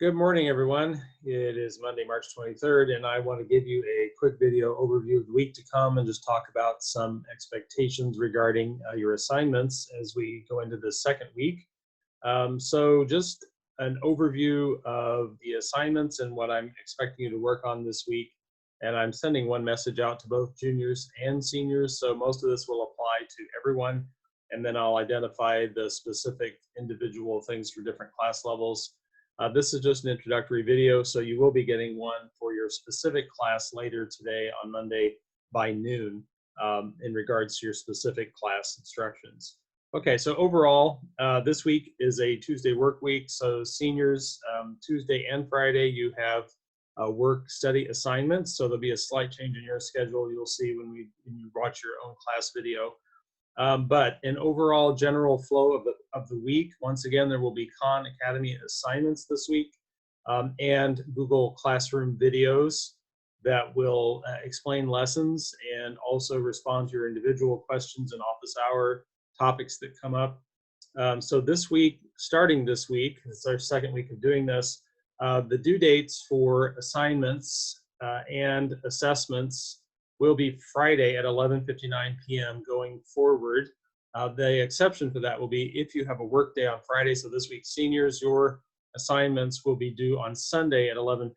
Good morning, everyone. It is Monday, March 23rd, and I want to give you a quick video overview of the week to come and just talk about some expectations regarding your assignments as we go into the second week. So just an overview of the assignments and what I'm expecting you to work on this week. And I'm sending one message out to both juniors and seniors, so most of this will apply to everyone. And then I'll identify the specific individual things for different class levels. This is just an introductory video, so you will be getting one for your specific class later today on Monday by noon in regards to your specific class instructions. Okay, so overall, this week is a Tuesday work week. So seniors, Tuesday and Friday, you have work study assignments. So there'll be a slight change in your schedule. You'll see when you watch your own class video. But an overall general flow of the week, once again, there will be Khan Academy assignments this week and Google Classroom videos that will explain lessons and also respond to your individual questions and office hour topics that come up. So this week, starting this week, it's our second week of doing this, the due dates for assignments and assessments will be Friday at 11:59 p.m. going forward. The exception for that will be if you have a work day on Friday. So this week, seniors, your assignments will be due on Sunday at 11:59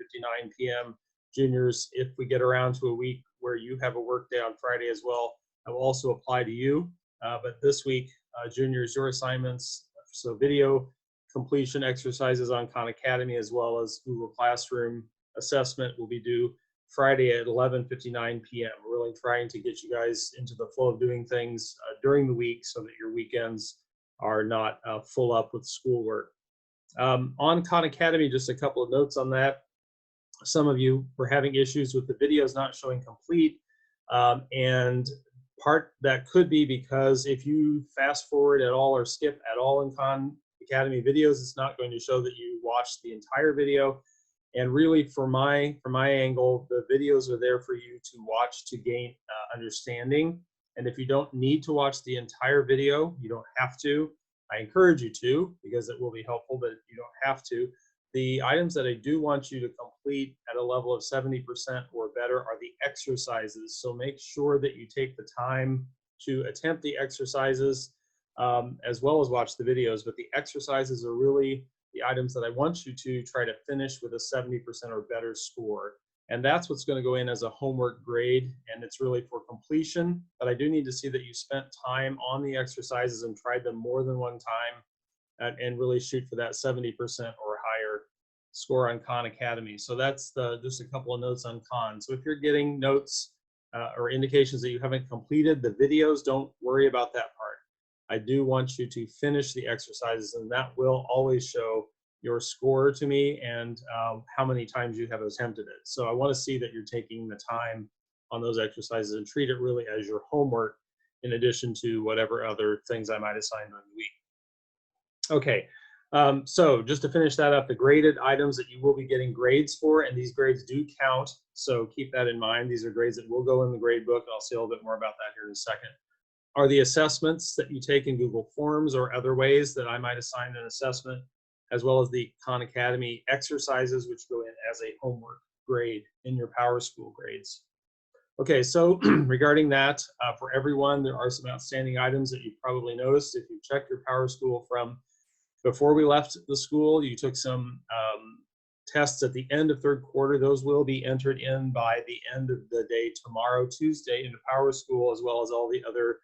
p.m. Juniors, if we get around to a week where you have a work day on Friday as well, that will also apply to you. But this week, juniors, your assignments, so video completion exercises on Khan Academy as well as Google Classroom assessment will be due Friday at 11:59 p.m. We're really trying to get you guys into the flow of doing things during the week so that your weekends are not full up with schoolwork. On Khan Academy, just a couple of notes on that. Some of you were having issues with the videos not showing complete, and part that could be because if you fast forward at all or skip at all in Khan Academy videos, it's not going to show that you watched the entire video. And really, from my angle, the videos are there for you to watch to gain understanding. And if you don't need to watch the entire video, you don't have to. I encourage you to because it will be helpful, but you don't have to. The items that I do want you to complete at a level of 70% or better are the exercises. So make sure that you take the time to attempt the exercises as well as watch the videos. But the exercises are really the items that I want you to try to finish with a 70% or better score. And that's what's going to go in as a homework grade, and it's really for completion. But I do need to see that you spent time on the exercises and tried them more than one time and really shoot for that 70% or higher score on Khan Academy. So that's just a couple of notes on Khan. So if you're getting notes or indications that you haven't completed the videos, don't worry about that part. I do want you to finish the exercises, and that will always show your score to me and how many times you have attempted it. So I want to see that you're taking the time on those exercises and treat it really as your homework in addition to whatever other things I might assign on the week. Okay, so just to finish that up, the graded items that you will be getting grades for, and these grades do count, so keep that in mind. These are grades that will go in the grade book. I'll say a little bit more about that here in a second. Are the assessments that you take in Google Forms or other ways that I might assign an assessment, as well as the Khan Academy exercises, which go in as a homework grade in your PowerSchool grades. Okay, so regarding that, for everyone, there are some outstanding items that you've probably noticed. If you checked your PowerSchool from before we left the school, you took some tests at the end of third quarter. Those will be entered in by the end of the day tomorrow, Tuesday, into PowerSchool, as well as all the other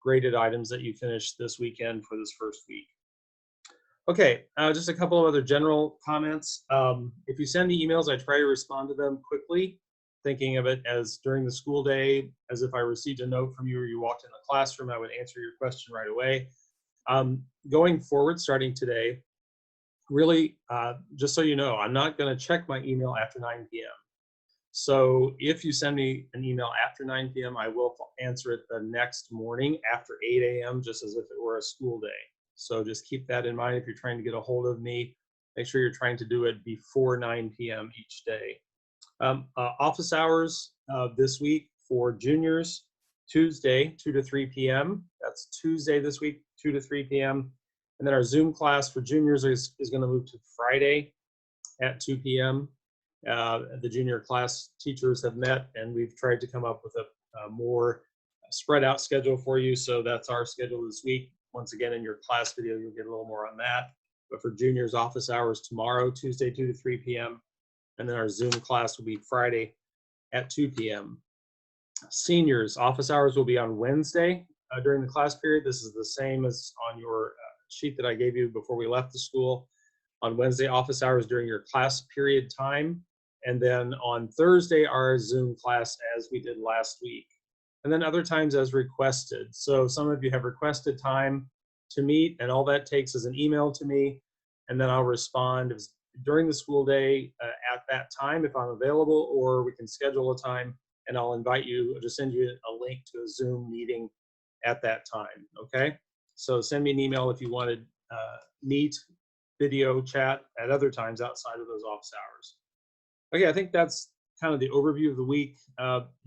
graded items that you finished this weekend for this first week. Okay, just a couple of other general comments. If you send me emails, I try to respond to them quickly, thinking of it as during the school day, as if I received a note from you or you walked in the classroom, I would answer your question right away. Going forward, starting today, really, just so you know, I'm not going to check my email after 9 p.m. So if you send me an email after 9 p.m., I will answer it the next morning after 8 a.m., just as if it were a school day. So just keep that in mind if you're trying to get a hold of me. Make sure you're trying to do it before 9 p.m. each day. Office hours this week for juniors, Tuesday, 2 to 3 p.m. That's Tuesday this week, 2 to 3 p.m. And then our Zoom class for juniors is going to move to Friday at 2 p.m. The junior class teachers have met, and we've tried to come up with a more spread out schedule for you. So that's our schedule this week. Once again, in your class video, you'll get a little more on that. But for juniors, office hours tomorrow, Tuesday, 2 to 3 p.m. And then our Zoom class will be Friday at 2 p.m. Seniors, office hours will be on Wednesday during the class period. This is the same as on your sheet that I gave you before we left the school. On Wednesday, office hours during your class period time. And then on Thursday, our Zoom class as we did last week. And then other times as requested. So some of you have requested time to meet, and all that takes is an email to me, and then I'll respond during the school day at that time if I'm available, or we can schedule a time and I'll invite you to send you a link to a Zoom meeting at that time, okay? So send me an email if you wanted meet, video, chat at other times outside of those office hours. Okay, I think that's kind of the overview of the week.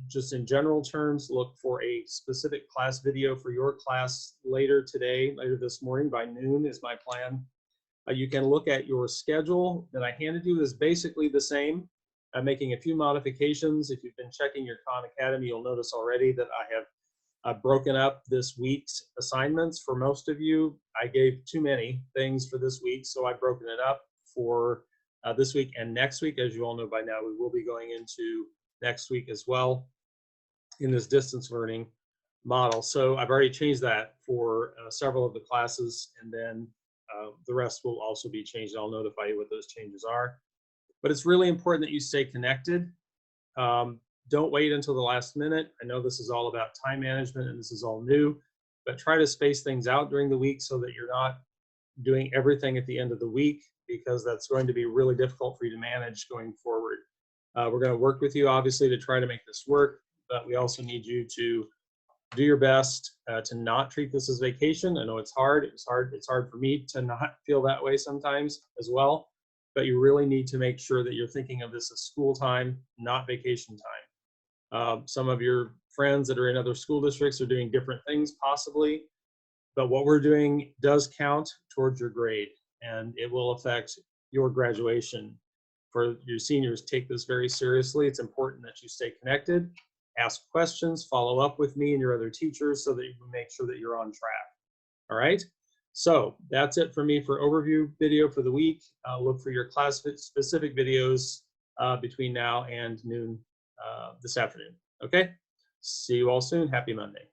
Just in general terms, look for a specific class video for your class later today, later this morning by noon is my plan. You can look at your schedule that I handed you is basically the same. I'm making a few modifications. If you've been checking your Khan Academy, you'll notice already that I have broken up this week's assignments. For most of you, I gave too many things for this week, so I've broken it up for this week and next week. As you all know by now, we will be going into next week as well in this distance learning model. So I've already changed that for several of the classes, and then the rest will also be changed. I'll notify you what those changes are. But it's really important that you stay connected. Don't wait until the last minute. I know this is all about time management and this is all new, but try to space things out during the week so that you're not doing everything at the end of the week, because that's going to be really difficult for you to manage going forward. We're going to work with you, obviously, to try to make this work, but we also need you to do your best to not treat this as vacation. I know it's hard. It's hard for me to not feel that way sometimes as well, but you really need to make sure that you're thinking of this as school time, not vacation time. Some of your friends that are in other school districts are doing different things possibly, but what we're doing does count towards your grade, and it will affect your graduation. For your seniors, take this very seriously. It's important that you stay connected, ask questions, follow up with me and your other teachers so that you can make sure that you're on track. All right? So that's it for me for overview video for the week. Look for your class-specific videos between now and noon this afternoon. Okay? See you all soon. Happy Monday.